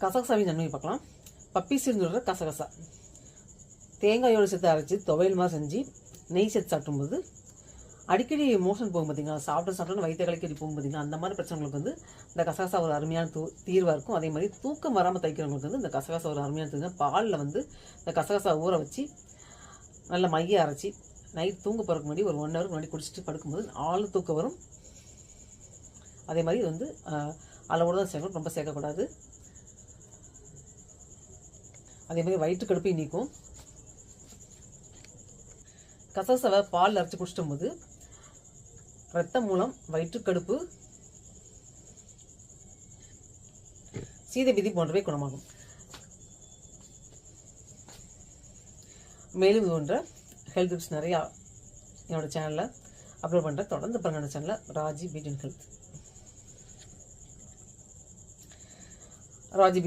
கசகசாவின் நன்மை பார்க்கலாம். பப்பி சீர்ந்துடுற கசகசா தேங்காயோடு சேர்த்து அரைச்சி துவையல் மாதிரி செஞ்சு நெய் சேர்த்து சாப்பிடும்போது அடிக்கடி மோஷன் போகும் பார்த்தீங்களா, சாப்பிட்டு வயிற்று கலக்கடி போகும் பார்த்தீங்களா, அந்த மாதிரி பிரச்சனைகளுக்கு வந்து இந்த கசகசா ஒரு அருமையான தீர்வாக இருக்கும். அதே மாதிரி தூக்கம் வராமல் தைக்கிறவங்களுக்கு வந்து இந்த கசகசா ஒரு அருமையான தீர்வு. பாலில் வந்து இந்த கசகசா ஊற வச்சு நல்லா மைய அரைச்சி நைட் தூங்க போகிறதுக்கு முன்னாடி ஒரு 1 ஹவருக்கு முன்னாடி குடிச்சிட்டு படுக்கும்போது ஆள் தூக்கம் வரும். அதே மாதிரி இது வந்து அளவோடு தான் சேர்க்கணும், ரொம்ப சேர்க்கக்கூடாது. அதே மாதிரி வயிற்று கடுப்பையும் நீக்கும். கசகசாவை பால் அரைச்சி குடிச்சிட்டும் போது இரத்த மூலம், வயிற்றுக்கடுப்பு, சீதபிதி போன்றவை குணமாகும். மேலும் இது போன்ற ஹெல்த் டிப்ஸ் நிறையா என்னோட சேனலில் அப்லோட் பண்ணுறேன். தொடர்ந்து பாருங்க சேனலில் Raji beauty and health. Raji